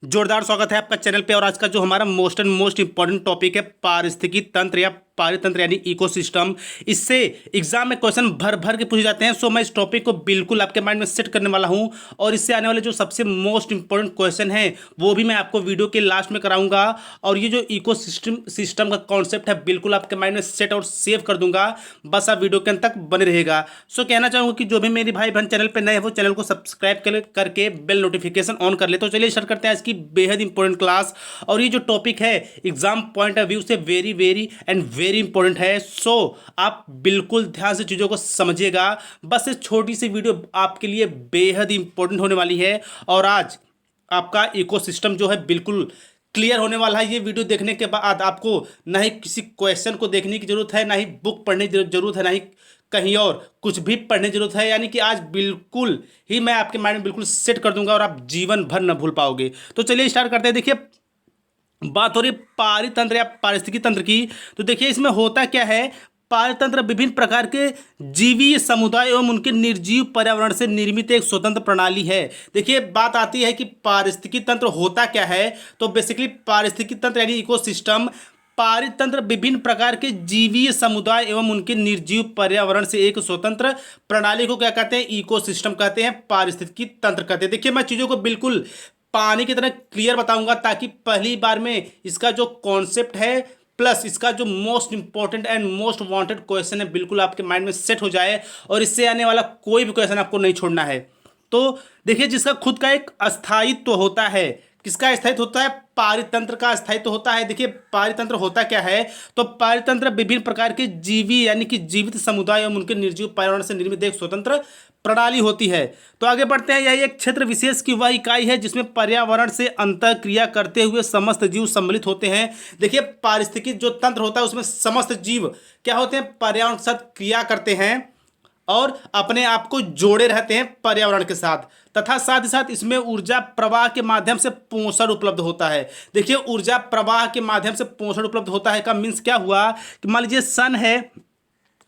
जोरदार स्वागत है आपका चैनल पे। और आज का जो हमारा most and most important topic है पारिस्थितिकी तंत्र या पारितंत्र यानी इकोसिस्टम। इससे एग्जाम में क्वेश्चन भर भर के पूछे जाते हैं। सो मैं इस टॉपिक को बिल्कुल आपके माइंड में सेट करने वाला हूं और इससे आने वाले जो सबसे मोस्ट इंपॉर्टेंट क्वेश्चन है वो भी मैं आपको वीडियो के लास्ट में कराऊंगा। और ये जो सिस्टम का कॉन्सेप्ट है बिल्कुल आपके माइंड में सेट और सेव कर दूंगा। बस आप वीडियो के अंत तक बने रहेगा। सो कहना चाहूँगा कि जो भी मेरी भाई बहन चैनल पर नए हैं वो चैनल को सब्सक्राइब करके बेल नोटिफिकेशन ऑन कर ले। तो चलिए स्टार्ट करते हैं आज की बेहद इंपॉर्टेंट क्लास। और ये जो टॉपिक है एग्जाम पॉइंट ऑफ व्यू से very very and very important है। सो आप बिल्कुल ध्यान से चीज़ों को समझिएगा। बस इस छोटी सी वीडियो आपके लिए बेहद इंपॉर्टेंट होने वाली है। और आज आपका इकोसिस्टम जो है बिल्कुल क्लियर होने वाला है। ये वीडियो देखने के बाद आपको ना ही किसी क्वेश्चन को देखने की जरूरत है, ना ही बुक पढ़ने की जरूरत है, ना ही कहीं और कुछ भी पढ़ने की जरूरत है। यानी कि आज बिल्कुल ही मैं आपके माइंड में बिल्कुल सेट कर दूंगा और आप जीवन भर न भूल पाओगे। तो चलिए स्टार्ट करते हैं। देखिए बात हो रही पारितंत्र या पारिस्थितिकी तंत्र की। तो देखिए इसमें होता क्या है, पारितंत्र विभिन्न प्रकार के जीवीय समुदाय एवं उनके निर्जीव पर्यावरण से निर्मित एक स्वतंत्र प्रणाली है। देखिए बात आती है कि पारिस्थितिकी तंत्र होता क्या है। तो बेसिकली पारिस्थितिकी तंत्र यानी इकोसिस्टम, पारितंत्र विभिन्न प्रकार के जीवीय समुदाय एवं उनके निर्जीव पर्यावरण से एक स्वतंत्र प्रणाली को क्या कहते हैं, इकोसिस्टम कहते हैं, पारिस्थितिकी तंत्र कहते हैं। देखिए मैं चीज़ों को बिल्कुल पानी की तरह क्लियर बताऊंगा ताकि पहली बार में इसका जो कॉन्सेप्ट है प्लस इसका जो most important and most wanted question है बिल्कुल आपके माइंड में सेट हो जाए और इससे आने वाला कोई भी क्वेश्चन आपको नहीं छोड़ना है। तो देखिए जिसका खुद का एक अस्थायित्व होता है, किसका स्थायित्व होता है, पारितंत्र का स्थायित्व होता है। देखिए पारितंत्र होता क्या है, तो पारितंत्र विभिन्न प्रकार के जीवी यानी कि जीवित समुदाय एवं उनके निर्जीव पर्यावरण से निर्मित एक स्वतंत्र प्रणाली होती है। तो आगे बढ़ते हैं। यह एक क्षेत्र विशेष की वह इकाई है जिसमें पर्यावरण से अंतःक्रिया करते हुए समस्त जीव सम्मिलित होते हैं। देखिए पारिस्थितिकी जो तंत्र होता है उसमें समस्त जीव क्या होते हैं, पर्यावरण के साथ क्रिया करते हैं और अपने आप को जोड़े रहते हैं पर्यावरण के साथ, तथा साथ ही साथ इसमें ऊर्जा प्रवाह के माध्यम से पोषण उपलब्ध होता है। देखिए ऊर्जा प्रवाह के माध्यम से पोषण उपलब्ध होता है का मीन्स क्या हुआ कि मान लीजिए सन है,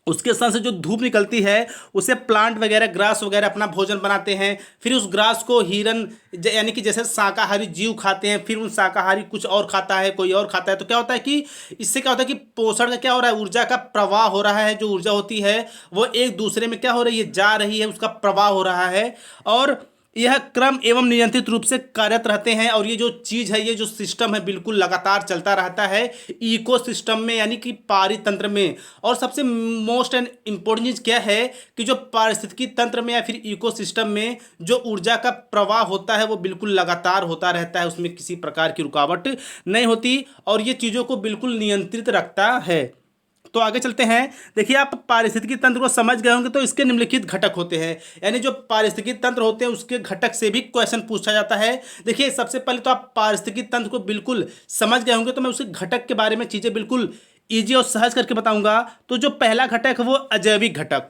उसके सन से जो धूप निकलती है उसे प्लांट वगैरह ग्रास वगैरह अपना भोजन बनाते हैं। फिर उस ग्रास को हिरन यानी कि जैसे शाकाहारी जीव खाते हैं, फिर उन शाकाहारी कुछ और खाता है, कोई और खाता है। तो क्या होता है कि इससे क्या होता है कि पोषण का क्या हो रहा है, ऊर्जा का प्रवाह हो रहा है। जो ऊर्जा होती है वो एक दूसरे में क्या हो रही है, जा रही है, उसका प्रवाह हो रहा है और यह क्रम एवं नियंत्रित रूप से कार्यरत रहते हैं। और ये जो चीज़ है, ये जो सिस्टम है बिल्कुल लगातार चलता रहता है इकोसिस्टम में यानी कि पारितंत्र में। और सबसे मोस्ट एंड इम्पोर्टेंट चीज़ क्या है कि जो पारिस्थितिकी तंत्र में या फिर इकोसिस्टम में जो ऊर्जा का प्रवाह होता है वो बिल्कुल लगातार होता रहता है, उसमें किसी प्रकार की रुकावट नहीं होती और ये चीज़ों को बिल्कुल नियंत्रित रखता है। तो आगे चलते हैं। देखिए आप पारिस्थितिकी तंत्र को समझ गए होंगे। तो इसके निम्नलिखित घटक होते हैं, यानी जो पारिस्थितिकी तंत्र होते हैं उसके घटक से भी क्वेश्चन पूछा जाता है। देखिए सबसे पहले तो आप पारिस्थितिकी तंत्र को बिल्कुल समझ गए होंगे, तो मैं उसके घटक के बारे में चीज़ें बिल्कुल ईजी और सहज करके बताऊंगा। तो जो पहला घटक है वो अजैविक घटक।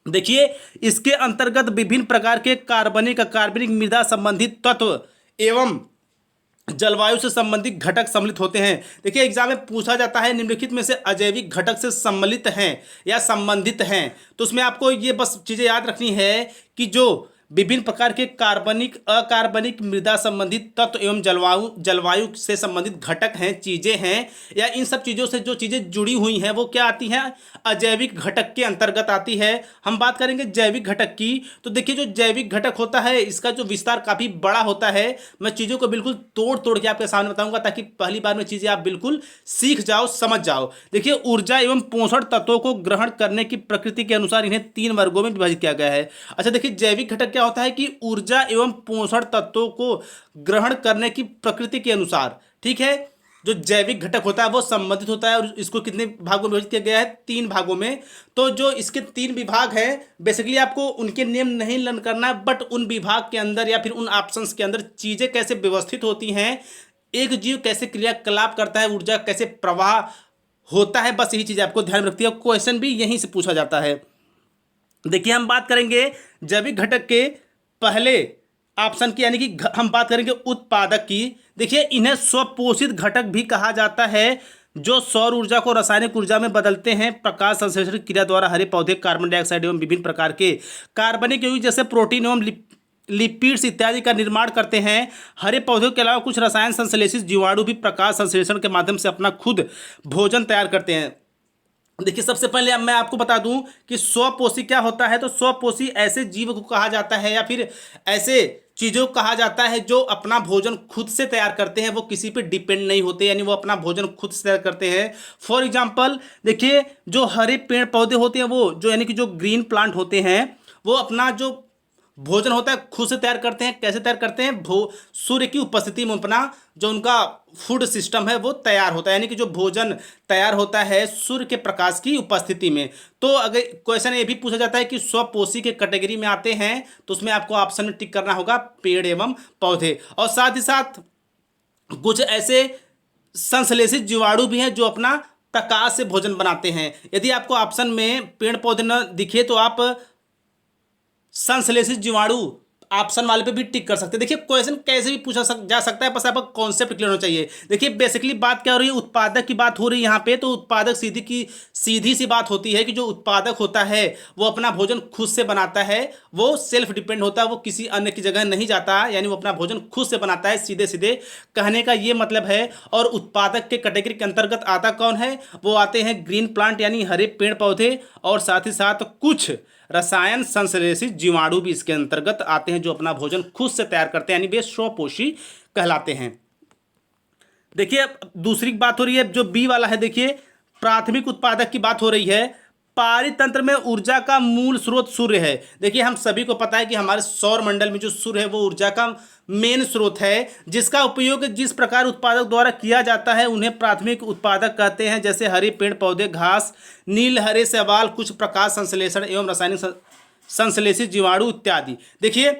देखिए इसके अंतर्गत विभिन्न प्रकार के कार्बनिक मृदा संबंधित तत्व एवं जलवायु से संबंधित घटक सम्मिलित होते हैं। देखिए एग्जाम में पूछा जाता है निम्नलिखित में से अजैविक घटक से सम्मिलित हैं या संबंधित हैं। तो उसमें आपको ये बस चीज़ें याद रखनी है कि जो विभिन्न प्रकार के अकार्बनिक मृदा संबंधित तत्व एवं जलवायु से संबंधित घटक हैं, चीज़ें हैं, या इन सब चीज़ों से जो चीज़ें जुड़ी हुई हैं वो क्या आती हैं, अजैविक घटक के अंतर्गत आती है। हम बात करेंगे जैविक घटक की। तो देखिए जो जैविक घटक होता है इसका जो विस्तार काफ़ी बड़ा होता है। मैं चीज़ों को बिल्कुल तोड़ तोड़ के आपके सामने बताऊंगा ताकि पहली बार में चीज़ें आप बिल्कुल सीख जाओ, समझ जाओ। देखिए ऊर्जा एवं पोषण तत्वों को ग्रहण करने की प्रकृति के अनुसार इन्हें 3 वर्गों में विभाजित किया गया है। अच्छा देखिए जैविक घटक क्या होता है कि ऊर्जा एवं पोषण तत्वों को ग्रहण करने की प्रकृति के अनुसार, ठीक है, जो जैविक घटक होता है वो संबंधित होता है। और इसको कितने भागों में विभाजित किया गया है, 3 भागों में। तो जो इसके 3 विभाग हैं बेसिकली आपको उनके नेम नहीं लर्न करना है, बट उन विभाग के अंदर या फिर उन ऑप्शंस के अंदर चीज़ें कैसे व्यवस्थित होती हैं, एक जीव कैसे क्रियाकलाप करता है, ऊर्जा कैसे प्रवाह होता है, बस यही चीज़ आपको ध्यान में रखती है। क्वेश्चन भी यहीं से पूछा जाता है। देखिए हम बात करेंगे जैविक घटक के पहले ऑप्शन की, यानी कि हम बात करेंगे उत्पादक की। देखिए इन्हें स्वपोषित घटक भी कहा जाता है जो सौर ऊर्जा को रासायनिक ऊर्जा में बदलते हैं। प्रकाश संश्लेषण क्रिया द्वारा हरे पौधे कार्बन डाइऑक्साइड एवं विभिन्न प्रकार के कार्बनिक यौगिक जैसे प्रोटीन एवं लिपिड्स इत्यादि का निर्माण करते हैं। हरे पौधों के अलावा कुछ रसायन संश्लेषित जीवाणु भी प्रकाश संश्लेषण के माध्यम से अपना खुद भोजन तैयार करते हैं। देखिए, सबसे पहले अब मैं आपको बता दूं कि स्वपोषी क्या होता है। तो स्वपोषी ऐसे जीव को कहा जाता है या फिर ऐसे चीज़ों को कहा जाता है जो अपना भोजन खुद से तैयार करते हैं, वो किसी पे डिपेंड नहीं होते, यानी वो अपना भोजन खुद से तैयार करते हैं। फॉर एग्जाम्पल देखिए, जो हरे पेड़ पौधे होते हैं वो जो यानी कि जो ग्रीन प्लांट होते हैं वो अपना जो भोजन होता है खुद से तैयार करते हैं। कैसे तैयार करते हैं? सूर्य की उपस्थिति में अपना जो उनका फूड सिस्टम है वो तैयार होता है, यानी कि जो भोजन तैयार होता है सूर्य के प्रकाश की उपस्थिति में। तो अगर क्वेश्चन ये भी पूछा जाता है कि स्वपोषी के कैटेगरी में आते हैं तो उसमें आपको ऑप्शन में टिक करना होगा पेड़ एवं पौधे। और साथ ही साथ कुछ ऐसे संश्लेषित जीवाणु भी हैं जो अपना प्रकाश से भोजन बनाते हैं। यदि आपको ऑप्शन में पेड़ पौधे न दिखे तो आप संश्लेषित जीवाणु ऑप्शन वाले पे भी टिक कर सकते हैं। देखिए, क्वेश्चन कैसे भी पूछा जा सकता है, बस आपका कॉन्सेप्ट क्लियर होना चाहिए। देखिए, बेसिकली बात क्या हो रही है, उत्पादक की बात हो रही है यहाँ पे। तो उत्पादक सीधी सी बात होती है कि जो उत्पादक होता है वो अपना भोजन खुद से बनाता है, वो सेल्फ डिपेंड होता है, वो किसी अन्य की जगह नहीं जाता, यानी वो अपना भोजन खुद से बनाता है। सीधे सीधे कहने का ये मतलब है। और उत्पादक के कैटेगरी के अंतर्गत आता कौन है? वो आते हैं ग्रीन प्लांट यानी हरे पेड़ पौधे, और साथ ही साथ कुछ रसायन संश्लेषित जीवाणु भी इसके अंतर्गत आते हैं जो अपना भोजन खुद से तैयार करते हैं, यानी वे स्वपोषी कहलाते हैं। देखिए, अब दूसरी बात हो रही है जो बी वाला है। देखिए, प्राथमिक उत्पादक की बात हो रही है। पारितंत्र में ऊर्जा का मूल स्रोत सूर्य है। देखिए, हम सभी को पता है कि हमारे सौर मंडल में जो सूर्य है वो ऊर्जा का मेन स्रोत है, जिसका उपयोग जिस प्रकार उत्पादक द्वारा किया जाता है उन्हें प्राथमिक उत्पादक कहते हैं, जैसे हरे पेड़ पौधे, घास, नील हरे शैवाल, कुछ प्रकाश संश्लेषण एवं रासायनिक संश्लेषित जीवाणु इत्यादि। देखिए,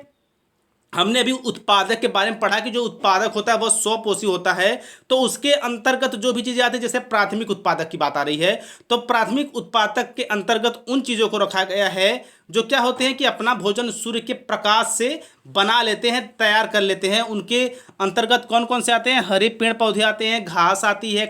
हमने अभी उत्पादक के बारे में पढ़ा कि जो उत्पादक होता है वह स्वपोषी होता है। तो उसके अंतर्गत जो भी चीज़ें आती है, जैसे प्राथमिक उत्पादक की बात आ रही है, तो प्राथमिक उत्पादक के अंतर्गत उन चीज़ों को रखा गया है जो क्या होते हैं कि अपना भोजन सूर्य के प्रकाश से बना लेते हैं, तैयार कर लेते हैं। उनके अंतर्गत कौन कौन से आते हैं? हरे पेड़ पौधे आते हैं, घास आती है,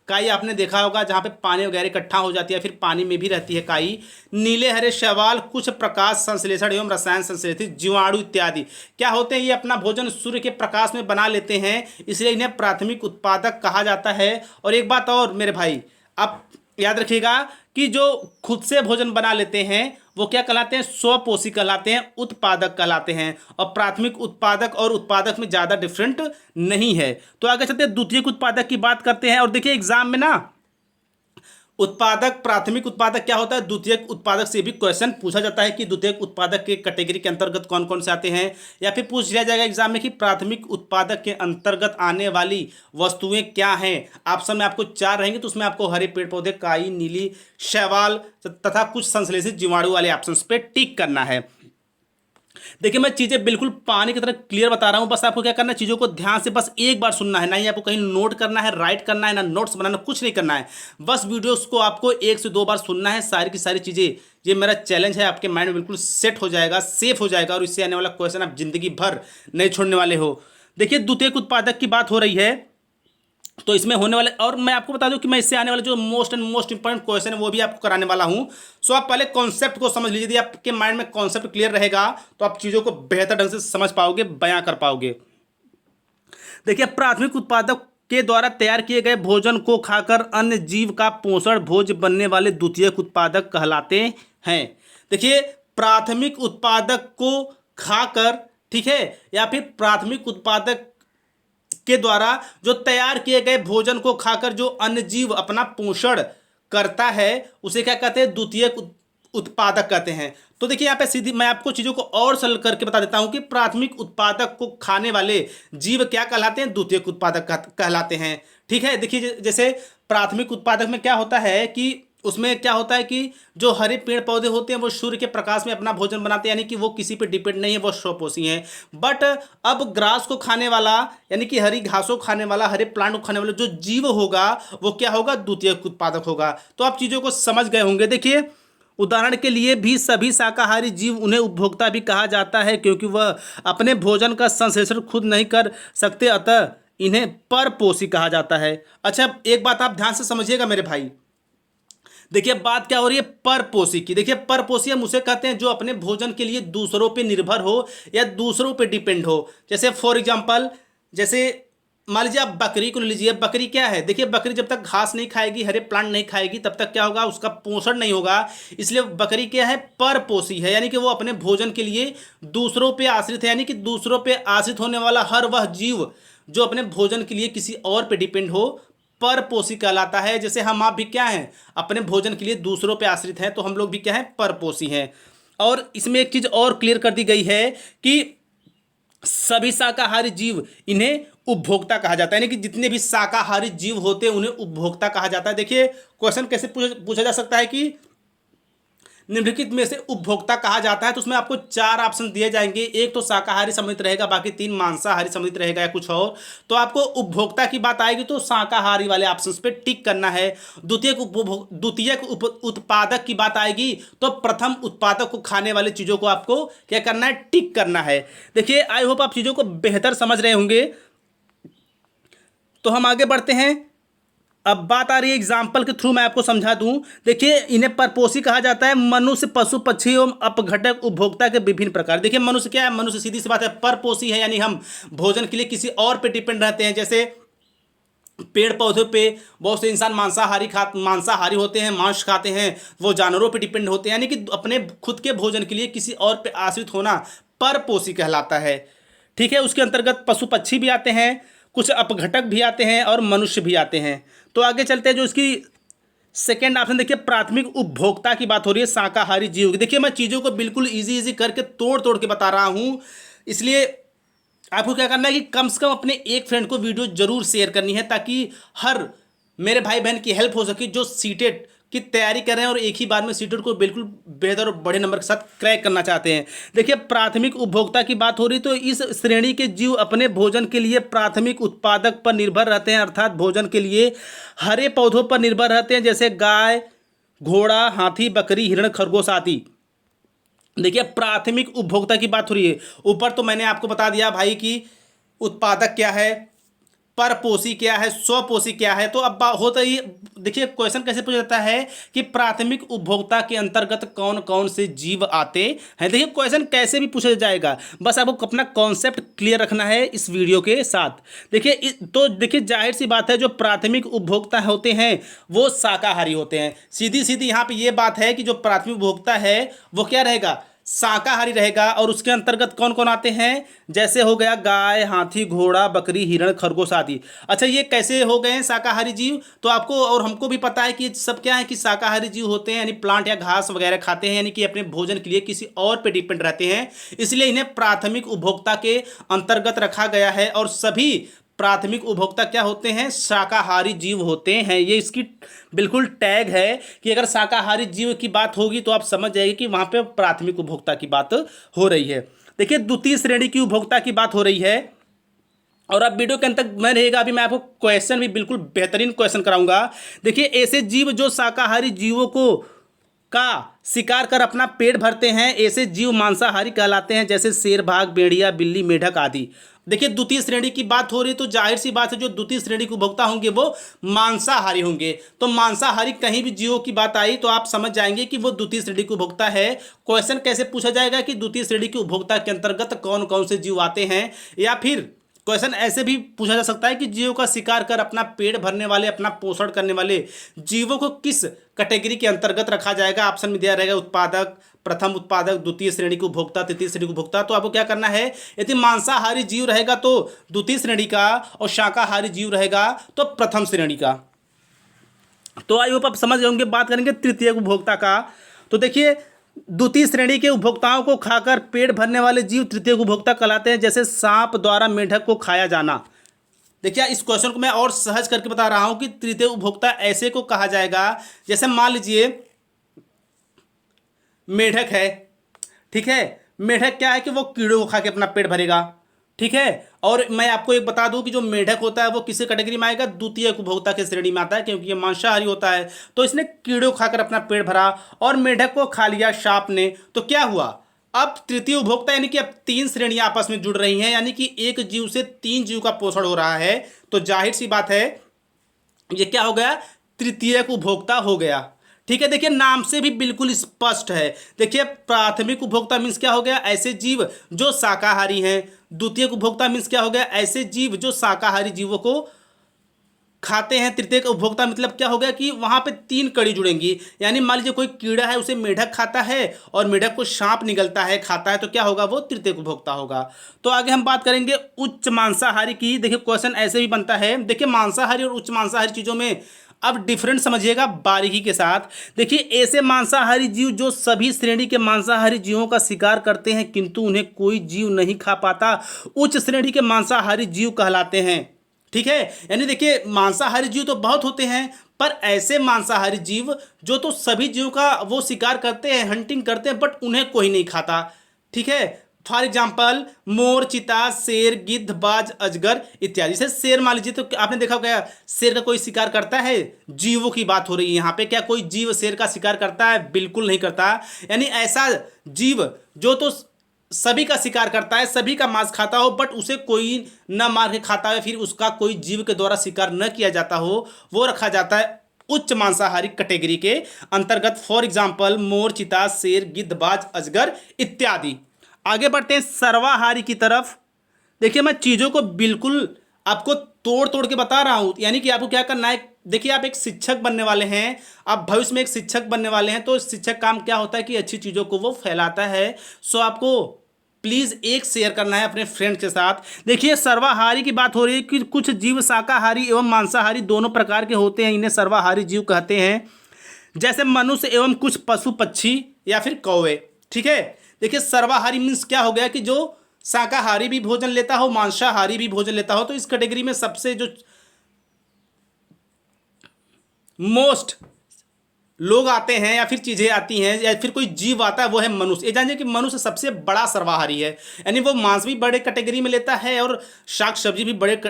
काई आपने देखा होगा जहाँ पे पानी वगैरह इकट्ठा हो जाती है, फिर पानी में भी रहती है काई, नीले हरे शैवाल, कुछ प्रकाश संश्लेषण एवं रसायन संश्लेषित जीवाणु इत्यादि क्या होते हैं? ये अपना भोजन सूर्य के प्रकाश में बना लेते हैं, इसलिए इन्हें प्राथमिक उत्पादक कहा जाता है। और एक बात और मेरे भाई, आप याद रखिएगा कि जो खुद से भोजन बना लेते हैं वो क्या कहलाते हैं? स्वपोषी कहलाते हैं, उत्पादक कहलाते हैं। और प्राथमिक उत्पादक और उत्पादक में ज़्यादा डिफरेंट नहीं है। तो आगे चलते हैं द्वितीयक उत्पादक की बात करते हैं। और देखिए, एग्जाम में ना उत्पादक, प्राथमिक उत्पादक क्या होता है, द्वितीयक उत्पादक से भी क्वेश्चन पूछा जाता है कि द्वितीयक उत्पादक के कैटेगरी के अंतर्गत कौन कौन से आते हैं, या फिर पूछ लिया जाएगा एग्जाम में कि प्राथमिक उत्पादक के अंतर्गत आने वाली वस्तुएं क्या हैं। ऑप्शन में आपको 4 रहेंगे, तो उसमें आपको हरे पेड़ पौधे, काई, नीली शैवाल तथा कुछ संश्लेषित जीवाणु वाले ऑप्शन पे टिक करना है। देखिए, मैं चीज़ें बिल्कुल पानी की तरह क्लियर बता रहा हूँ, बस आपको क्या करना है, चीज़ों को ध्यान से बस एक बार सुनना है, ना ही आपको कहीं नोट करना है, राइट करना है, ना नोट्स बनाना, कुछ नहीं करना है। बस वीडियोस को आपको 1 से 2 बार सुनना है। सारी की सारी चीज़ें, ये मेरा चैलेंज है, आपके माइंड में बिल्कुल सेट हो जाएगा, सेफ हो जाएगा, और इससे आने वाला क्वेश्चन आप जिंदगी भर नहीं छोड़ने वाले हो। देखिए, द्वितीयक उत्पादक की बात हो रही है, तो इसमें होने वाले, और मैं आपको बता दूं कि मैं इससे आने वाले जो मोस्ट इंपॉर्टेंट क्वेश्चन है वो भी आपको कराने वाला हूं। सो आप पहले कॉन्सेप्ट को समझ लीजिए। यदि आपके माइंड में कॉन्सेप्ट क्लियर रहेगा तो आप चीज़ों को बेहतर ढंग से समझ पाओगे, बयां कर पाओगे। देखिए, प्राथमिक उत्पादक के द्वारा तैयार किए गए भोजन को खाकर अन्य जीव का पोषण भोज्य बनने वाले द्वितीयक उत्पादक कहलाते हैं। देखिए, प्राथमिक उत्पादक को खाकर, ठीक है, या फिर प्राथमिक उत्पादक के द्वारा जो तैयार किए गए भोजन को खाकर जो अन्य जीव अपना पोषण करता है उसे क्या कहते हैं? द्वितीयक उत्पादक कहते हैं। तो देखिए, यहाँ पे सीधी मैं आपको चीज़ों को और सरल करके बता देता हूँ कि प्राथमिक उत्पादक को खाने वाले जीव क्या कहलाते हैं? द्वितीयक उत्पादक कहलाते हैं। ठीक है, देखिए, जैसे प्राथमिक उत्पादक में क्या होता है कि उसमें क्या होता है कि जो हरे पेड़ पौधे होते हैं वो सूर्य के प्रकाश में अपना भोजन बनाते हैं, यानी कि वो किसी पे डिपेंड नहीं है, वो स्वपोषी हैं। बट अब ग्रास को खाने वाला, यानी कि हरी घासों को खाने वाला, हरे प्लांट को खाने वाला जो जीव होगा वो क्या होगा? द्वितीयक उत्पादक होगा। तो आप चीज़ों को समझ गए होंगे। देखिए, उदाहरण के लिए भी सभी शाकाहारी जीव, उन्हें उपभोक्ता भी कहा जाता है क्योंकि वह अपने भोजन का संश्लेषण खुद नहीं कर सकते, अतः इन्हें परपोषी कहा जाता है। अच्छा, एक बात आप ध्यान से समझिएगा मेरे भाई। देखिए बात क्या हो रही है, परपोषी की। देखिए परपोषी हम उसे कहते हैं जो अपने भोजन के लिए दूसरों पे निर्भर हो या दूसरों पे डिपेंड हो। जैसे फॉर एग्जांपल, जैसे मान लीजिए आप बकरी को ले लीजिए। बकरी क्या है, देखिए बकरी जब तक घास नहीं खाएगी, हरे प्लांट नहीं खाएगी, तब तक क्या होगा, उसका पोषण नहीं होगा। इसलिए बकरी क्या है, परपोषी है, यानी कि वो अपने भोजन के लिए दूसरों पे आश्रित है। यानी कि दूसरों पे आश्रित होने वाला हर वह जीव जो अपने भोजन के लिए किसी और पे डिपेंड हो, परपोषी कहलाता है। जैसे हम आप भी क्या हैं, अपने भोजन के लिए दूसरों पे आश्रित हैं, तो हम लोग भी क्या हैं, परपोषी हैं। और इसमें एक चीज और क्लियर कर दी गई है कि सभी शाकाहारी जीव, इन्हें उपभोक्ता कहा जाता है। यानी कि जितने भी शाकाहारी जीव होते हैं उन्हें उपभोक्ता कहा जाता है। देखिए क्वेश्चन कैसे पूछा जा सकता है कि निम्नलिखित में से उपभोक्ता कहा जाता है, तो उसमें आपको 4 ऑप्शन दिए जाएंगे। एक तो शाकाहारी सम्मिलित रहेगा, बाकी 3 मांसाहारी सम्मिलित रहेगा या कुछ और। तो आपको उपभोक्ता की बात आएगी तो शाकाहारी वाले ऑप्शन पे टिक करना है। द्वितीयक उत्पादक की बात आएगी तो प्रथम उत्पादक को खाने वाली चीज़ों को आपको क्या करना है, टिक करना है। देखिए आई होप आप चीज़ों को बेहतर समझ रहे होंगे। तो हम आगे बढ़ते हैं। अब बात आ रही है एग्जाम्पल के थ्रू मैं आपको समझा दूं। देखिए इन्हें परपोषी कहा जाता है। मनुष्य, पशु, पक्षी एवं अपघटक उपभोक्ता के विभिन्न प्रकार। देखिए मनुष्य क्या है, मनुष्य सीधी सी बात है परपोषी है, यानी हम भोजन के लिए किसी और पे डिपेंड रहते हैं। जैसे पेड़ पौधों पे बहुत से इंसान मांसाहारी होते हैं, मांस खाते हैं, वो जानवरों पे डिपेंड होते हैं। यानी कि अपने खुद के भोजन के लिए किसी और पे आश्रित होना परपोषी कहलाता है। ठीक है, उसके अंतर्गत पशु पक्षी भी आते हैं, कुछ अपघटक भी आते हैं और मनुष्य भी आते हैं। तो आगे चलते हैं, जो इसकी सेकेंड ऑप्शन देखिए, प्राथमिक उपभोक्ता की बात हो रही है शाकाहारी जीव की। देखिए मैं चीज़ों को बिल्कुल इजी करके तोड़ तोड़ के बता रहा हूँ, इसलिए आपको क्या करना है कि कम से कम अपने एक फ्रेंड को वीडियो जरूर शेयर करनी है, ताकि हर मेरे भाई बहन की हेल्प हो सके जो सीटेट की तैयारी कर रहे हैं और एक ही बार में सीटेट को बिल्कुल बेहतर और बड़े नंबर के साथ क्रैक करना चाहते हैं। देखिए प्राथमिक उपभोक्ता की बात हो रही, तो इस श्रेणी के जीव अपने भोजन के लिए प्राथमिक उत्पादक पर निर्भर रहते हैं, अर्थात भोजन के लिए हरे पौधों पर निर्भर रहते हैं, जैसे गाय, घोड़ा, हाथी, बकरी, हिरण, खरगोश आदि। देखिए प्राथमिक उपभोक्ता की बात हो रही है। ऊपर तो मैंने आपको बता दिया भाई कि उत्पादक क्या है, परपोषी क्या है, स्वपोषी क्या है। तो अब होता ही, देखिए क्वेश्चन कैसे पूछा जाता है कि प्राथमिक उपभोक्ता के अंतर्गत कौन कौन से जीव आते हैं। देखिए क्वेश्चन कैसे भी पूछा जाएगा, बस आपको अपना कॉन्सेप्ट क्लियर रखना है इस वीडियो के साथ। देखिए तो देखिए जाहिर सी बात है, जो प्राथमिक उपभोक्ता होते हैं वो शाकाहारी होते हैं। सीधी सीधी यहाँ पे ये बात है कि जो प्राथमिक उपभोक्ता है वो क्या रहेगा, शाकाहारी रहेगा। और उसके अंतर्गत कौन कौन आते हैं, जैसे हो गया गाय, हाथी, घोड़ा, बकरी, हिरण, खरगोश आदि। अच्छा ये कैसे हो गए हैं शाकाहारी जीव, तो आपको और हमको भी पता है कि सब क्या है कि शाकाहारी जीव होते हैं, यानी प्लांट या घास वगैरह खाते हैं, यानी कि अपने भोजन के लिए किसी और पे डिपेंड रहते हैं, इसलिए इन्हें प्राथमिक उपभोक्ता के अंतर्गत रखा गया है। और सभी प्राथमिक उपभोक्ता क्या होते हैं, शाकाहारी जीव होते हैं। ये इसकी बिल्कुल टैग है कि अगर शाकाहारी जीव की बात होगी तो आप समझ जाएंगे कि वहाँ पे प्राथमिक उपभोक्ता की बात हो रही है। देखिए द्वितीय श्रेणी की उपभोक्ता की बात हो रही है। और अब वीडियो के अंत तक मैं रहेगा, अभी मैं आपको क्वेश्चन भी बिल्कुल बेहतरीन क्वेश्चन कराऊंगा। देखिए ऐसे जीव जो शाकाहारी जीवों को का शिकार कर अपना पेट भरते हैं, ऐसे जीव मांसाहारी कहलाते हैं, जैसे शेर, बाघ, भेड़िया, बिल्ली, मेढक आदि। देखिए द्वितीय श्रेणी की बात हो रही है, तो जाहिर सी बात है जो द्वितीय श्रेणी के उपभोक्ता होंगे वो मांसाहारी होंगे। तो मांसाहारी कहीं भी जीवों की बात आई तो आप समझ जाएंगे कि वो द्वितीय श्रेणी के उपभोक्ता है। क्वेश्चन कैसे पूछा जाएगा कि द्वितीय श्रेणी के उपभोक्ता के अंतर्गत कौन कौन से जीव आते हैं, या फिर क्वेश्चन ऐसे भी पूछा जा सकता है कि जीवों का शिकार कर अपना पेट भरने वाले, अपना पोषण करने वाले जीवों को किस कैटेगरी के अंतर्गत रखा जाएगा। ऑप्शन में दिया रहेगा उत्पादक, प्रथम उत्पादक, द्वितीय श्रेणी के उपभोक्ता, तृतीय श्रेणी के उपभोक्ता। तो आपको क्या करना है, यदि मांसाहारी जीव रहेगा तो द्वितीय श्रेणी का, और शाकाहारी जीव रहेगा तो प्रथम श्रेणी का। तो आई होप आप समझ गए होंगे। बात करेंगे तृतीय उपभोक्ता का। तो देखिए द्वितीय श्रेणी के उपभोक्ताओं को खाकर पेट भरने वाले जीव तृतीय उपभोक्ता कहलाते हैं, जैसे सांप द्वारा मेढक को खाया जाना। देखिए इस क्वेश्चन को मैं और सहज करके बता रहा हूं कि तृतीय उपभोक्ता ऐसे को कहा जाएगा, जैसे मान लीजिए मेढक है, ठीक है। मेढक क्या है कि वो कीड़ों को खा के अपना पेट भरेगा, ठीक है। और मैं आपको एक बता दूं कि जो मेढक होता है वो किसी कैटेगरी में आएगा, द्वितीय उपभोक्ता की श्रेणी में आता है, क्योंकि ये मांसाहारी होता है। तो इसने कीड़ों खाकर अपना पेट भरा और मेढक को खा लिया सांप ने, तो क्या हुआ, अब तृतीय उपभोक्ता, यानी कि अब 3 श्रेणियां आपस में जुड़ रही हैं, यानी कि एक जीव से 3 जीव का पोषण हो रहा है। तो जाहिर सी बात है ये क्या हो गया, तृतीय उपभोक्ता हो गया, ठीक है, देखिए नाम से भी बिल्कुल स्पष्ट है। देखिए प्राथमिक उपभोक्ता मीन्स क्या हो गया, ऐसे जीव जो शाकाहारी हैं। द्वितीयक उपभोक्ता मीन्स क्या हो गया, ऐसे जीव जो शाकाहारी जीवों को खाते हैं। तृतीयक उपभोक्ता मतलब क्या हो गया कि वहां पे तीन कड़ी जुड़ेंगी, यानी मान लीजिए कोई कीड़ा है उसे मेढक खाता है और मेढक को सांप निगलता है खाता है, तो क्या होगा, वो तृतीयक उपभोक्ता होगा। तो आगे हम बात करेंगे उच्च मांसाहारी की। देखिए क्वेश्चन ऐसे भी बनता है, देखिए मांसाहारी और उच्च मांसाहारी चीजों में अब डिफरेंट समझिएगा बारीकी के साथ। देखिए ऐसे मांसाहारी जीव जो सभी श्रेणी के मांसाहारी जीवों का शिकार करते हैं किंतु उन्हें कोई जीव नहीं खा पाता, उच्च श्रेणी के मांसाहारी जीव कहलाते हैं। ठीक है, यानी देखिए मांसाहारी जीव तो बहुत होते हैं, पर ऐसे मांसाहारी जीव जो तो सभी जीवों का वो शिकार करते हैं, हंटिंग करते हैं, बट उन्हें कोई नहीं खाता। ठीक है, फॉर एग्जाम्पल मोर, चीता, शेर, गिद्ध, बाज, अजगर इत्यादि। जैसे शेर मान लीजिए, तो आपने देखा होगा शेर का कोई शिकार करता है, जीवों की बात हो रही है यहाँ पे, क्या कोई जीव शेर का शिकार करता है, बिल्कुल नहीं करता। यानी ऐसा जीव जो तो सभी का शिकार करता है, सभी का मांस खाता हो, बट उसे कोई न मार के खाता है, फिर उसका कोई जीव के द्वारा शिकार न किया जाता हो, वो रखा जाता है उच्च मांसाहारी कैटेगरी के अंतर्गत। फॉर एग्जाम्पल मोर, चीता, शेर, गिद्ध, बाज, अजगर इत्यादि। आगे बढ़ते हैं सर्वाहारी की तरफ। देखिए मैं चीज़ों को बिल्कुल आपको तोड़ तोड़ के बता रहा हूं, यानी कि आपको क्या करना है। देखिए आप एक शिक्षक बनने वाले हैं, आप भविष्य में एक शिक्षक बनने वाले हैं, तो शिक्षक काम क्या होता है कि अच्छी चीज़ों को वो फैलाता है। सो आपको प्लीज़ एक शेयर करना है अपने फ्रेंड्स के साथ। देखिए सर्वाहारी की बात हो रही है कि कुछ जीव शाकाहारी एवं मांसाहारी दोनों प्रकार के होते हैं, इन्हें सर्वाहारी जीव कहते हैं, जैसे मनुष्य एवं कुछ पशु पक्षी या फिर कौवे। ठीक है, देखिए सर्वाहारी मीन्स क्या हो गया कि जो शाकाहारी भी भोजन लेता हो, मांसाहारी भी भोजन लेता हो। तो इस कैटेगरी में सबसे जो मोस्ट लोग आते हैं या फिर चीज़ें आती हैं या फिर कोई जीव आता है, वो है मनुष्य। ये जानिए कि मनुष्य सबसे बड़ा सर्वाहारी है, यानी वो मांस भी बड़े कैटेगरी में लेता है और शाक सब्जी भी बड़े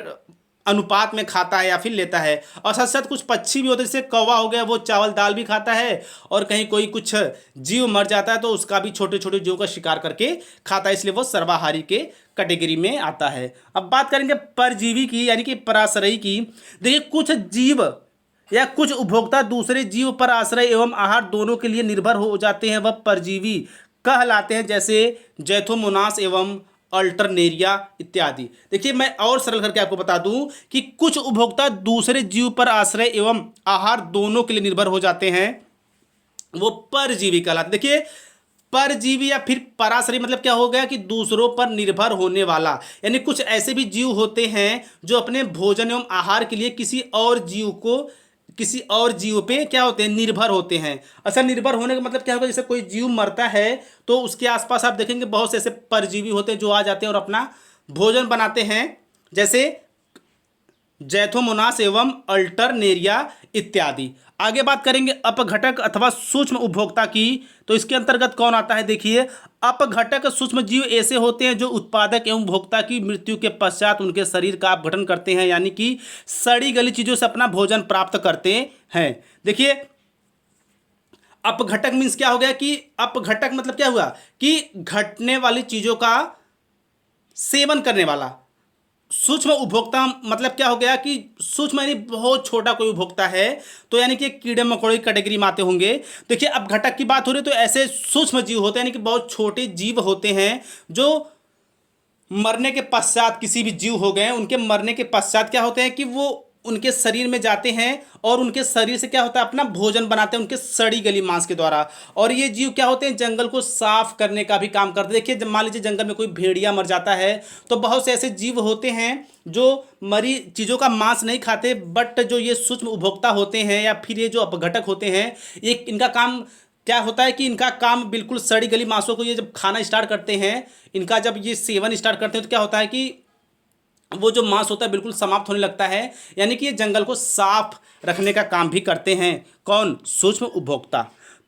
अनुपात में खाता है या फिर लेता है। और साथ साथ कुछ पक्षी भी होते हैं, जैसे कौवा हो गया, वो चावल दाल भी खाता है, और कहीं कोई कुछ जीव मर जाता है तो उसका भी छोटे छोटे जीवों का शिकार करके खाता है, इसलिए वो सर्वाहारी के कैटेगरी में आता है। अब बात करेंगे परजीवी की, यानी कि पराश्रयी की। देखिए कुछ जीव या कुछ उपभोक्ता दूसरे जीव पर आश्रय एवं आहार दोनों के लिए निर्भर हो जाते हैं, वह परजीवी कहलाते हैं, जैसे जैथोमोनास एवं अल्टरनेरिया इत्यादि। देखिए मैं और सरल करके आपको बता दूं कि कुछ उपभोक्ता दूसरे जीव पर आश्रय एवं आहार दोनों के लिए निर्भर हो जाते हैं, वो परजीवी कहलाते। देखिए परजीवी या फिर पराश्रयी मतलब क्या हो गया कि दूसरों पर निर्भर होने वाला, यानी कुछ ऐसे भी जीव होते हैं जो अपने भोजन एवं आहार के लिए किसी और जीव पे क्या होते हैं, निर्भर होते हैं। अच्छा, निर्भर होने का मतलब क्या होगा, जैसे कोई जीव मरता है तो उसके आसपास आप देखेंगे बहुत से ऐसे परजीवी होते हैं जो आ जाते हैं और अपना भोजन बनाते हैं, जैसे जैथोमोनास एवं अल्टरनेरिया इत्यादि। आगे बात करेंगे अपघटक अथवा सूक्ष्म उपभोक्ता की, तो इसके अंतर्गत कौन आता है। देखिए अपघटक सूक्ष्म जीव ऐसे होते हैं जो उत्पादक एवं उपभोक्ता की मृत्यु के पश्चात उनके शरीर का अपघटन करते हैं, यानी कि सड़ी गली चीजों से अपना भोजन प्राप्त करते हैं। देखिए अपघटक मीन्स क्या हो गया कि अपघटक मतलब क्या हुआ कि घटने वाली चीजों का सेवन करने वाला। सूक्ष्म उपभोक्ता मतलब क्या हो गया कि सूक्ष्म यानी बहुत छोटा कोई उपभोक्ता है, तो यानी कि कीड़े मकोड़े की कैटेगरी में आते होंगे। देखिए अब घटक की बात हो रही है तो ऐसे सूक्ष्म जीव होते हैं, यानी कि बहुत छोटे जीव होते हैं जो मरने के पश्चात, किसी भी जीव हो गए उनके मरने के पश्चात क्या होते हैं कि वो उनके शरीर में जाते हैं और उनके शरीर से क्या होता है, अपना भोजन बनाते हैं उनके सड़ी गली मांस के द्वारा। और ये जीव क्या होते हैं, जंगल को साफ करने का भी काम करते हैं। देखिए जब मान लीजिए जंगल में कोई भेड़िया मर जाता है तो बहुत से ऐसे जीव होते हैं जो मरी चीज़ों का मांस नहीं खाते, बट जो ये सूक्ष्म उपभोक्ता होते हैं या फिर ये जो अपघटक होते हैं, ये इनका काम क्या होता है कि इनका काम बिल्कुल सड़ी गली मांसों को ये जब खाना स्टार्ट करते हैं, इनका जब ये सेवन स्टार्ट करते हैं तो क्या होता है कि वो जो मांस होता है बिल्कुल समाप्त होने लगता है, यानी कि ये जंगल को साफ रखने का काम भी करते हैं। कौन, सूक्ष्म उपभोक्ता।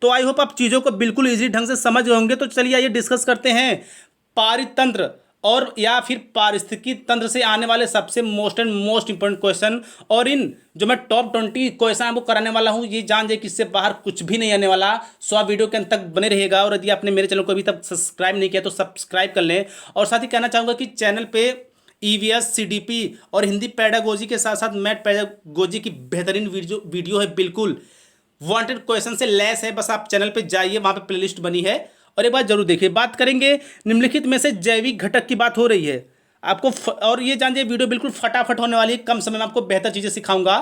तो आई होप आप चीज़ों को बिल्कुल इजी ढंग से समझ गए होंगे। तो चलिए आइए डिस्कस करते हैं पारितंत्र और या फिर पारिस्थितिकी तंत्र से आने वाले सबसे most and most important question. और इन जो मैं टॉप 20 क्वेश्चन आपको कराने वाला हूँ, ये जान जाए कि इससे बाहर कुछ भी नहीं आने वाला। सो आप वीडियो के अंत तक बने रहिएगा। और यदि आपने मेरे चैनल को अभी तक सब्सक्राइब नहीं किया तो सब्सक्राइब कर लें। और साथ ही कहना चाहूँगा कि चैनल पे ईवीएस, सीडीपी और हिंदी पैडागोजी के साथ साथ मैथ पैडागोजी की बेहतरीन वीडियो है बिल्कुल वांटेड क्वेश्चन से लेस है। बस आप चैनल पे जाइए, वहाँ पे प्लेलिस्ट बनी है और एक बार जरूर देखिए। बात करेंगे निम्नलिखित में से जैविक घटक की बात हो रही है आपको और ये जानिए वीडियो बिल्कुल फटाफट होने वाली है, कम समय में आपको बेहतर चीज़ें सिखाऊंगा।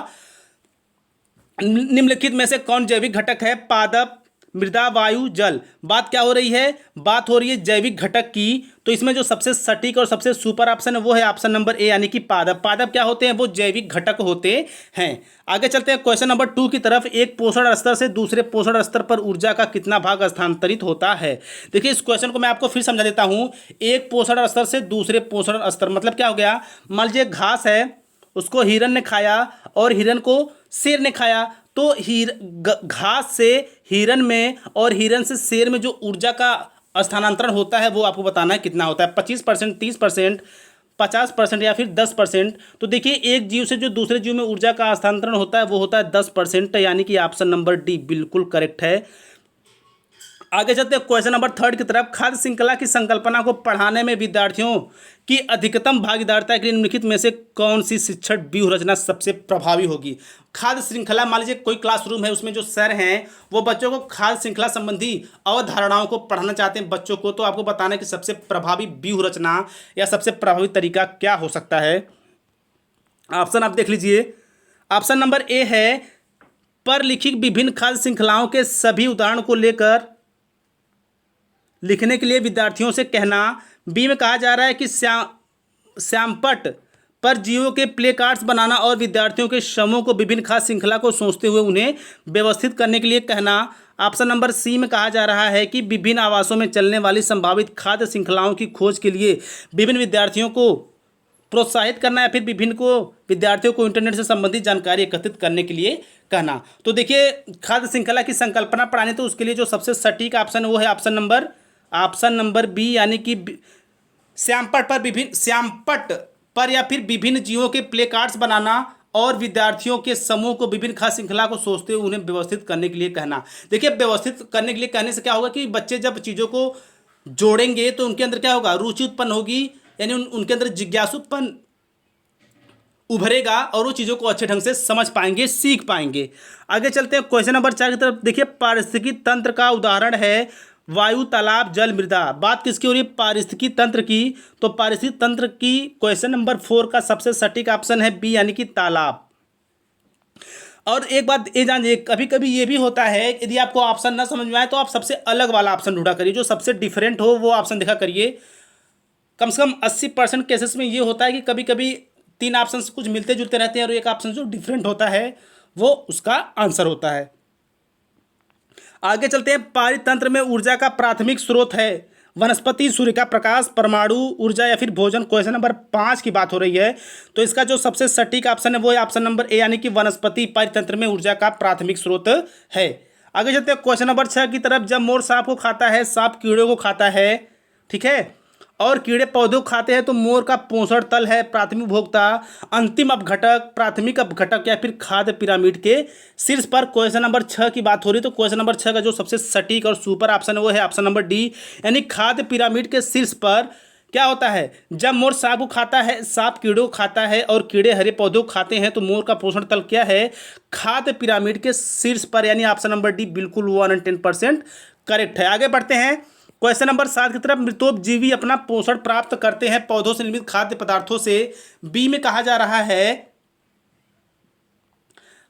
निम्नलिखित में से कौन जैविक घटक है? पादप, मृदा, वायु, जल। बात क्या हो रही है? बात हो रही है जैविक घटक की। तो इसमें जो सबसे सटीक और सबसे सुपर ऑप्शन है वो है ऑप्शन नंबर ए, यानी कि पादप। पादप क्या होते हैं? वो जैविक घटक होते हैं। आगे चलते हैं क्वेश्चन नंबर 2 की तरफ। एक पोषण स्तर से दूसरे पोषण स्तर पर ऊर्जा का कितना भाग स्थानांतरित होता है? देखिए इस क्वेश्चन को मैं आपको फिर समझा देता हूं। एक पोषण स्तर से दूसरे पोषण स्तर मतलब क्या हो गया? मान लीजिए घास है, उसको हिरन ने खाया और हिरन को शेर ने खाया, तो घास से हिरन में और हिरन से शेर में जो ऊर्जा का स्थानांतरण होता है वो आपको बताना है कितना होता है। 25%, 30%, 50% या फिर 10%। तो देखिए एक जीव से जो दूसरे जीव में ऊर्जा का स्थानांतरण होता है वो होता है 10%, यानी कि ऑप्शन नंबर डी बिल्कुल करेक्ट है। आगे चलते हैं क्वेश्चन नंबर 3 की तरफ। खाद्य श्रृंखला की संकल्पना को पढ़ाने में विद्यार्थियों की अधिकतम भागीदारिता के लिए निम्नलिखित में से कौन सी शिक्षण व्यूह रचना सबसे प्रभावी होगी? खाद्य श्रृंखला, मान लीजिए कोई क्लासरूम है, उसमें जो सर हैं वो बच्चों को खाद्य श्रृंखला संबंधी अवधारणाओं को पढ़ाना चाहते हैं बच्चों को, तो आपको बताना है कि सबसे प्रभावी व्यूह रचना या सबसे प्रभावी तरीका क्या हो सकता है। ऑप्शन आप देख लीजिए। ऑप्शन नंबर ए है पर लिखित विभिन्न खाद्य श्रृंखलाओं के सभी उदाहरण को लेकर लिखने के लिए विद्यार्थियों से कहना। बी में कहा जा रहा है कि श्यामपट्ट पर जीवों के प्ले कार्ड्स बनाना और विद्यार्थियों के समूह को विभिन्न खाद्य श्रृंखला को सोचते हुए उन्हें व्यवस्थित करने के लिए कहना। ऑप्शन नंबर सी में कहा जा रहा है कि विभिन्न आवासों में चलने वाली संभावित खाद्य श्रृंखलाओं की खोज के लिए विभिन्न विद्यार्थियों को प्रोत्साहित करना या फिर विद्यार्थियों को इंटरनेट से संबंधित जानकारी एकत्रित करने के लिए कहना। तो देखिए खाद्य श्रृंखला की संकल्पना पढ़ाने, तो उसके लिए जो सबसे सटीक ऑप्शन है वो है ऑप्शन नंबर बी, यानी कि श्यामपट्ट पर या फिर विभिन्न जीवों के प्ले कार्ड्स बनाना और विद्यार्थियों के समूह को विभिन्न खाद्य श्रृंखला को सोचते हुए उन्हें व्यवस्थित करने के लिए कहना। देखिए व्यवस्थित करने के लिए कहने से क्या होगा कि बच्चे जब चीज़ों को जोड़ेंगे तो उनके अंदर क्या होगा? रुचि उत्पन्न होगी, यानी उनके अंदर जिज्ञासुपन उभरेगा और वो चीज़ों को अच्छे ढंग से समझ पाएंगे, सीख पाएंगे। आगे चलते हैं क्वेश्चन नंबर 4 की तरफ। देखिए पारिस्थितिकी तंत्र का उदाहरण है वायु, तालाब, जल, मृदा। बात किसकी हो रही है? पारिस्थितिकी तंत्र की। तो पारिस्थितिकी तंत्र की क्वेश्चन नंबर 4 का सबसे सटीक ऑप्शन है बी, यानी कि तालाब। और एक बात ये जानिए, कभी कभी ये भी होता है यदि आपको ऑप्शन ना समझ में आए तो आप सबसे अलग वाला ऑप्शन ढूंढा करिए, जो सबसे डिफरेंट हो वो ऑप्शन देखा करिए। कम से कम 80% केसेस में ये होता है कि कभी कभी 3 ऑप्शन कुछ मिलते जुलते रहते हैं और एक ऑप्शन जो डिफरेंट होता है वो उसका आंसर होता है। आगे चलते हैं। पारितंत्र में ऊर्जा का प्राथमिक स्रोत है वनस्पति, सूर्य का प्रकाश, परमाणु ऊर्जा या फिर भोजन। क्वेश्चन नंबर 5 की बात हो रही है, तो इसका जो सबसे सटीक ऑप्शन है वो है ऑप्शन नंबर ए, यानी कि वनस्पति पारितंत्र में ऊर्जा का प्राथमिक स्रोत है। आगे चलते हैं क्वेश्चन नंबर 6 की तरफ। जब मोर सांप को खाता है, सांप कीड़े को खाता है, ठीक है, और कीड़े पौधों को खाते हैं, तो मोर का पोषण तल है प्राथमिक भोक्ता, अंतिम अपघटक, प्राथमिक अपघटक या फिर खाद्य पिरामिड के शीर्ष पर। क्वेश्चन नंबर 6 की बात हो रही है, तो क्वेश्चन नंबर 6 का जो सबसे सटीक और सुपर ऑप्शन है वो है ऑप्शन नंबर डी, यानी खाद्य पिरामिड के शीर्ष पर। क्या होता है? जब मोर सांप को खाता है, सांप कीड़ों को खाता है और कीड़े हरे पौधों को खाते हैं, तो मोर का पोषण तल क्या है? खाद्य पिरामिड के शीर्ष पर, यानी ऑप्शन नंबर डी बिल्कुल 110% करेक्ट है। आगे बढ़ते हैं क्वेश्चन नंबर 7 की तरफ। मृतोपजीवी अपना पोषण प्राप्त करते हैं पौधों से निर्मित खाद्य पदार्थों से। बी में कहा जा रहा है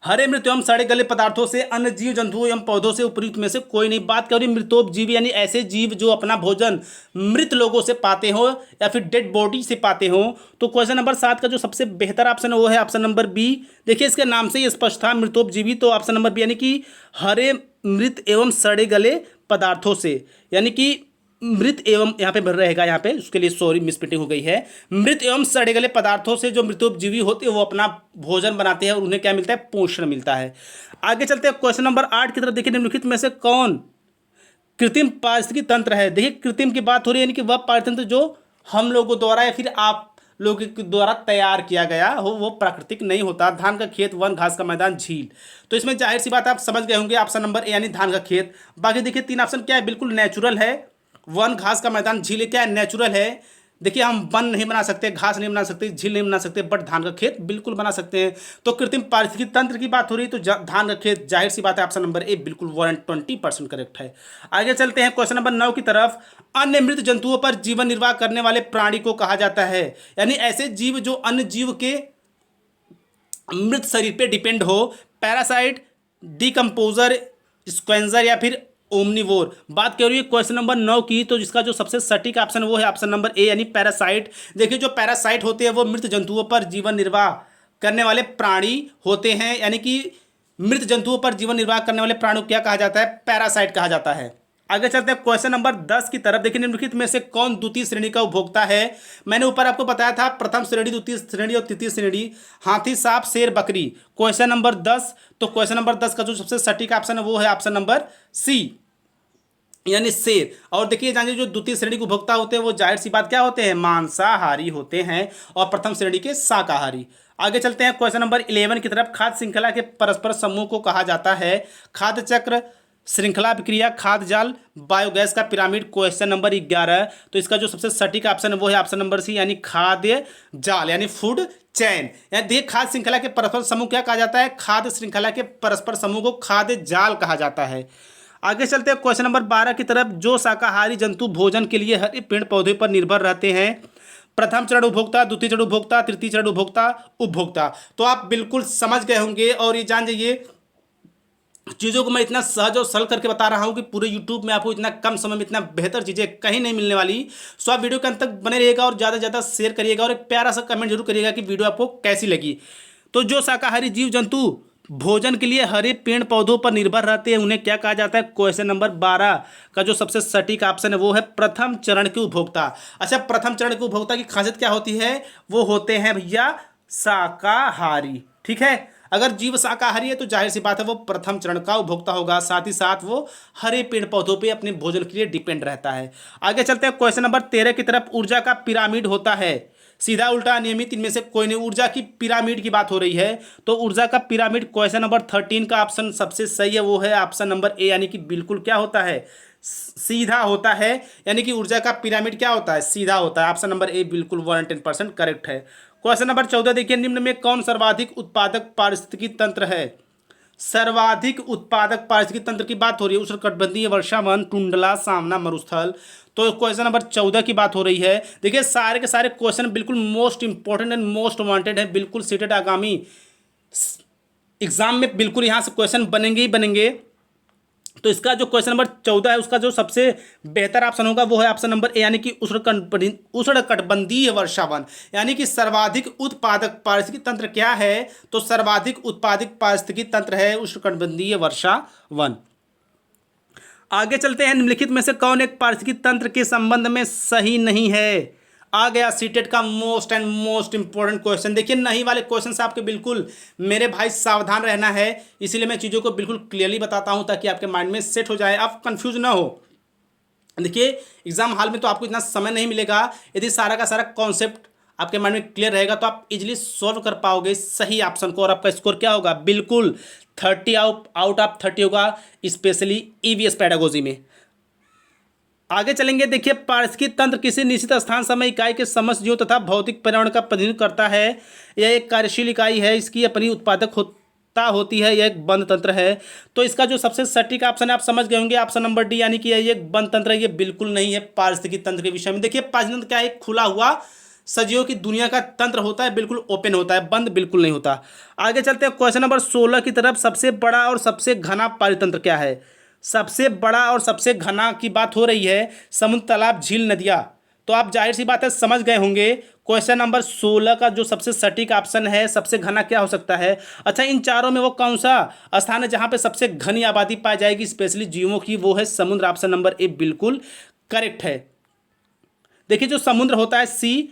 हरे मृत एवं सड़े गले पदार्थों से, अन्य जीव जंतुओं एवं पौधों से उपयुक्त में से कोई नहीं। बात करें मृतोपजीवी यानी ऐसे जीव जो अपना भोजन मृत लोगों से पाते हो या फिर डेड बॉडी से पाते हो, तो क्वेश्चन नंबर 7 का जो सबसे बेहतर ऑप्शन है वो है ऑप्शन नंबर बी। देखिए इसके नाम से ही स्पष्ट था मृतोपजीवी, तो ऑप्शन नंबर बी, यानी कि हरे मृत एवं सड़े गले पदार्थों से, यानी कि मृत एवं यहाँ पे भर रहेगा, यहाँ पे उसके लिए सॉरी मिसप्रिंटिंग हो गई है। मृत एवं सड़े गले पदार्थों से जो मृतोपजीवी होते हैं वो अपना भोजन बनाते हैं और उन्हें क्या मिलता है? पोषण मिलता है। आगे चलते हैं क्वेश्चन नंबर 8 की तरफ। देखिए निम्नलिखित में से कौन कृत्रिम पारिस्थितिकी तंत्र है? देखिए कृत्रिम की बात हो रही है, यानी कि वह पारितंत्र जो हम लोगों द्वारा या फिर आप लोगों के द्वारा तैयार किया गया हो, वो प्राकृतिक नहीं होता। धान का खेत, वन, घास का मैदान, झील। तो इसमें जाहिर सी बात आप समझ गए होंगे ऑप्शन नंबर ए, यानी धान का खेत। बाकी देखिए 3 ऑप्शन क्या है? बिल्कुल नेचुरल है। वन, घास का मैदान, झील क्या है? नेचुरल है। देखिए हम वन नहीं बना सकते, घास नहीं बना सकते, झील नहीं बना सकते, बट धान का खेत बिल्कुल बना सकते हैं। तो कृत्रिम पारिस्थितिकी तंत्र की बात हो रही है तो धान का खेत, जाहिर सी बात है ऑप्शन नंबर ए बिल्कुल 120% करेक्ट है। आगे चलते हैं क्वेश्चन नंबर 9 की तरफ। अन्य मृत जंतुओं पर जीवन निर्वाह करने वाले प्राणी को कहा जाता है, यानी ऐसे जीव जो अन्य जीव के मृत शरीर पे डिपेंड हो। पैरासाइट, डिकम्पोजर, स्क्वेंजर या फिर ओमनिवोर। बात कर रही है क्वेश्चन नंबर 9 की, तो जिसका जो सबसे सटीक ऑप्शन वो है ऑप्शन नंबर ए यानी पैरासाइट। देखिए जो पैरासाइट होते हैं वो मृत जंतुओं पर जीवन निर्वाह करने वाले प्राणी होते हैं, यानी कि मृत जंतुओं पर जीवन निर्वाह करने वाले प्राणी को क्या कहा जाता है? पैरासाइट कहा जाता है। आगे चलते हैं क्वेश्चन नंबर 10 की तरफ। देखिए निम्नलिखित में से कौन द्वितीय श्रेणी का उपभोक्ता है? मैंने ऊपर आपको बताया था प्रथम श्रेणी, द्वितीय श्रेणी और तृतीय श्रेणी। हाथी, सांप, शेर, बकरी। क्वेश्चन नंबर 10, तो क्वेश्चन नंबर 10 का जो सबसे सटीक ऑप्शन है वो है ऑप्शन नंबर सी यानी शेर। और देखिए जानिए जो द्वितीय श्रेणी के उपभोक्ता होते हैं वो जाहिर सी बात क्या होते हैं? मांसाहारी होते हैं, और प्रथम श्रेणी के शाकाहारी। आगे चलते हैं क्वेश्चन नंबर 11 की तरफ। खाद्य श्रृंखला के परस्पर समूह को कहा जाता है खाद्य चक्र, श्रृंखला विक्रिया, खाद्य जाल, बायोगैस का पिरामिड। क्वेश्चन नंबर 11, तो इसका जो सबसे सटीक ऑप्शन है वो है ऑप्शन नंबर सी यानी खाद्य जाल यानी फूड चैन। यानी देखिए खाद्य श्रृंखला के परस्पर समूह क्या कहा जाता है? खाद्य श्रृंखला के परस्पर समूह को खाद्य जाल कहा जाता है। आगे चलते हैं क्वेश्चन नंबर 12 की तरफ। जो शाकाहारी जंतु भोजन के लिए हरे पेड़ पौधे पर निर्भर रहते हैं। प्रथम चरण उपभोक्ता, द्वितीय चरण उपभोक्ता, तृतीय चरण उपभोक्ता, उपभोक्ता। तो आप बिल्कुल समझ गए होंगे, और ये जान जाइए चीज़ों को मैं इतना सहज और सरल करके बता रहा हूँ कि पूरे यूट्यूब में आपको इतना कम समय में इतना बेहतर चीज़ें कहीं नहीं मिलने वाली। सो आप वीडियो के अंत तक बने रहिएगा और ज़्यादा से ज़्यादा शेयर करिएगा, और एक प्यारा सा कमेंट जरूर करिएगा कि वीडियो आपको कैसी लगी। तो जो शाकाहारी जीव जंतु भोजन के लिए हरे पेड़ पौधों पर निर्भर रहते हैं उन्हें क्या कहा जाता है? क्वेश्चन नंबर 12 का जो सबसे सटीक ऑप्शन है वो है प्रथम चरण के उपभोक्ता। अच्छा, प्रथम चरण के उपभोक्ता की खासियत क्या होती है? वो होते हैं भैया शाकाहारी। ठीक है, अगर जीव शाकाहारी है तो जाहिर सी बात है वो प्रथम चरण का उपभोक्ता होगा, साथ ही साथ वो हरे पेड़ पौधों पे अपने भोजन के लिए डिपेंड रहता है। आगे चलते हैं क्वेश्चन नंबर 13 की तरफ। ऊर्जा का पिरामिड होता है सीधा, उल्टा, नियमित, इनमें से कोई नहीं। ऊर्जा की पिरामिड की बात हो रही है, तो ऊर्जा का पिरामिड क्वेश्चन नंबर 13 का ऑप्शन सबसे सही है, वो है ऑप्शन नंबर ए यानी कि बिल्कुल क्या होता है? सीधा होता है। यानी कि ऊर्जा का पिरामिड क्या होता है? सीधा होता है। ऑप्शन नंबर ए बिल्कुल 110% करेक्ट है। क्वेश्चन नंबर 14 देखिए, निम्न में कौन सर्वाधिक उत्पादक पारिस्थितिकी तंत्र है? सर्वाधिक उत्पादक पारिस्थितिकी तंत्र की बात हो रही है उष्णकटिबंधीय वर्षावन, टुंडला, सामना, मरुस्थल। तो क्वेश्चन नंबर 14 की बात हो रही है। देखिए सारे के सारे क्वेश्चन बिल्कुल most important and most wanted है, बिल्कुल सीटेड आगामी एग्जाम में बिल्कुल यहाँ से क्वेश्चन बनेंगे ही बनेंगे। तो इसका जो क्वेश्चन नंबर 14 है उसका जो सबसे बेहतर ऑप्शन होगा वो है ऑप्शन नंबर ए यानी कि उष्णकटिबंधीय वर्षावन। यानी कि सर्वाधिक उत्पादक पारिस्थितिकी तंत्र क्या है? तो सर्वाधिक उत्पादक पारिस्थितिकी तंत्र है उष्णकटिबंधीय वर्षावन। आगे चलते हैं, निम्नलिखित में से कौन एक पारिस्थितिकी तंत्र के संबंध में सही नहीं है? आ गया सीटेट का most and most important question. देखिए नहीं वाले क्वेश्चन से आपके बिल्कुल मेरे भाई सावधान रहना है, इसीलिए मैं चीज़ों को बिल्कुल क्लियरली बताता हूं ताकि आपके माइंड में सेट हो जाए, आप कंफ्यूज ना हो। देखिए एग्जाम हॉल में तो आपको इतना समय नहीं मिलेगा, यदि सारा का सारा कॉन्सेप्ट आपके माइंड में क्लियर रहेगा तो आप इजीली सॉल्व कर पाओगे सही ऑप्शन को, और आपका स्कोर क्या होगा? बिल्कुल 30 आउट ऑफ 30 होगा, स्पेशली ईवीएस पेडागोजी में। आगे चलेंगे, देखिए पारिस्थितिकी तंत्र किसी निश्चित स्थान, समय, इकाई के समस्त जीवों तथा भौतिक पर्यावरण का प्रतिनिधित्व करता है। यह एक कार्यशील इकाई है, इसकी अपनी उत्पादक होती है, यह एक बंद तंत्र है। तो इसका जो सबसे सटीक ऑप्शन है आप समझ गए होंगे, ऑप्शन नंबर डी यानी कि यह एक बंद तंत्र है। ये बिल्कुल नहीं है पारिस्थितिकी तंत्र के विषय में। देखिए पारिस्थितिकी तंत्र क्या है? एक खुला हुआ सजीवों की दुनिया का तंत्र होता है, बिल्कुल ओपन होता है, बंद बिल्कुल नहीं होता। आगे चलते हैं क्वेश्चन नंबर 16 की तरफ। सबसे बड़ा और सबसे घना पारितंत्र क्या है? सबसे बड़ा और सबसे घना की बात हो रही है, समुद्र, तालाब, झील, नदियाँ। तो आप जाहिर सी बात है समझ गए होंगे क्वेश्चन नंबर 16 का जो सबसे सटीक ऑप्शन है सबसे घना क्या हो सकता है? अच्छा, इन चारों में वो कौन सा स्थान है जहाँ पे सबसे घनी आबादी पाई जाएगी स्पेशली जीवों की? वो है समुद्र। ऑप्शन नंबर ए बिल्कुल करेक्ट है। देखिए जो समुद्र होता है सी,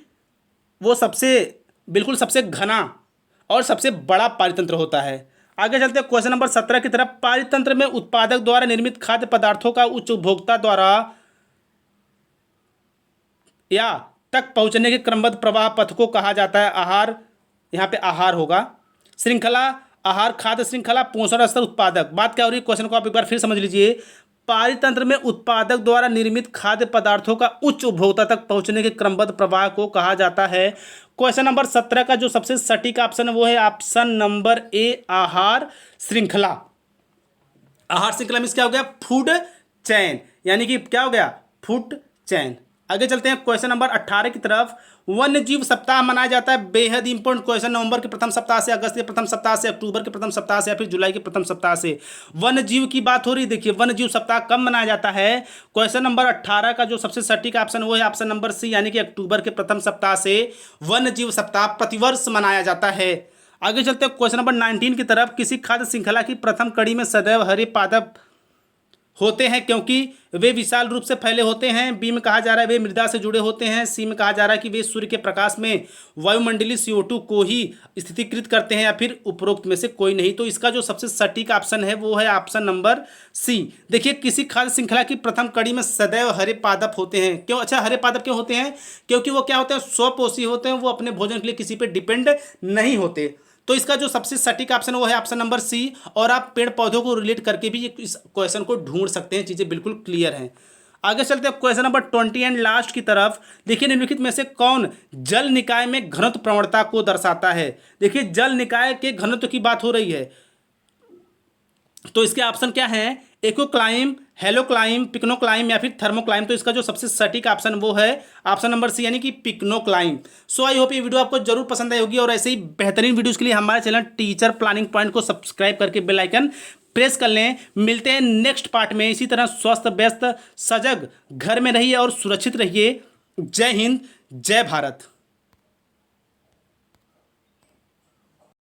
वो बिल्कुल सबसे घना और सबसे बड़ा पारितंत्र होता है। आगे चलते हैं क्वेश्चन नंबर 17 की तरफ। पारितंत्र में उत्पादक द्वारा निर्मित खाद्य पदार्थों का उच्च उपभोक्ता द्वारा या तक पहुंचने के क्रमबद्ध प्रवाह पथ को कहा जाता है आहार। यहाँ पे आहार होगा। श्रृंखला, आहार, खाद्य श्रृंखला, पोषण स्तर, उत्पादक। बात क्या हो रही है क्वेश्चन को आप एक बार फिर समझ लीजिए। पारितंत्र में उत्पादक द्वारा निर्मित खाद्य पदार्थों का उच्च उपभोक्ता तक पहुंचने के क्रमबद्ध प्रवाह को कहा जाता है। क्वेश्चन नंबर 17 का जो सबसे सटीक ऑप्शन है वो है ऑप्शन नंबर ए, आहार श्रृंखला। आहार श्रृंखला में क्या हो गया? फूड चैन, यानी कि क्या हो गया? Food chain. आगे चलते हैं क्वेश्चन नंबर 18 की तरफ। वन्य जीव सप्ताह मनाया जाता है, बेहद इंपॉर्टेंट क्वेश्चन। नवंबर के प्रथम सप्ताह से, अगस्त के प्रथम सप्ताह से, अक्टूबर के प्रथम सप्ताह से या फिर जुलाई के प्रथम सप्ताह से वन्य जीव की बात हो रही। देखिए वन्य जीव सप्ताह कब मनाया जाता है? क्वेश्चन नंबर 18 का जो सबसे सटीक ऑप्शन वो है ऑप्शन नंबर सी, यानी कि अक्टूबर के प्रथम सप्ताह से वन्य जीव सप्ताह प्रतिवर्ष मनाया जाता है। आगे चलते हैं क्वेश्चन नंबर 19 की तरफ। किसी खाद्य श्रृंखला की प्रथम कड़ी में सदैव हरे पादप होते हैं क्योंकि वे विशाल रूप से फैले होते हैं। बी में कहा जा रहा है वे मृदा से जुड़े होते हैं। सी में कहा जा रहा है कि वे सूर्य के प्रकाश में वायुमंडलीय CO2 को ही स्थितीकृत करते हैं, या फिर उपरोक्त में से कोई नहीं। तो इसका जो सबसे सटीक ऑप्शन है वो है ऑप्शन नंबर सी। देखिए किसी खाद्य श्रृंखला की प्रथम कड़ी में सदैव हरे पादप होते हैं। क्यों? अच्छा, हरे पादप क्यों होते हैं? क्योंकि वो क्या होते हैं? स्वपोषी होते हैं, वो अपने भोजन के लिए किसी पे डिपेंड नहीं होते। तो इसका जो सबसे सटीक ऑप्शन वो है ऑप्शन नंबर सी। और आप पेड़ पौधों को रिलेट करके भी इस क्वेश्चन को ढूंढ सकते हैं, चीज़ें बिल्कुल क्लियर हैं। आगे चलते हैं क्वेश्चन नंबर 20 एंड लास्ट की तरफ। देखिए निम्नलिखित में से कौन जल निकाय में घनत्व प्रवणता को दर्शाता है? देखिए जल निकाय के घनत्व की बात हो रही है, तो इसके ऑप्शन क्या हैं? एक्वोक्लाइम, हेलोक्लाइम, पिक्नोक्लाइम या फिर थर्मोक्लाइम। तो इसका जो सबसे सटीक ऑप्शन वो है ऑप्शन नंबर सी, यानी कि पिक्नोक्लाइम। सो आई होप ये वीडियो आपको जरूर पसंद आई होगी, और ऐसे ही बेहतरीन वीडियोस के लिए हमारे चैनल टीचर प्लानिंग पॉइंट को सब्सक्राइब करके बेल आइकन प्रेस कर लें। मिलते हैं नेक्स्ट पार्ट में। इसी तरह स्वस्थ, व्यस्त, सजग घर में रहिए और सुरक्षित रहिए। जय हिंद, जय भारत।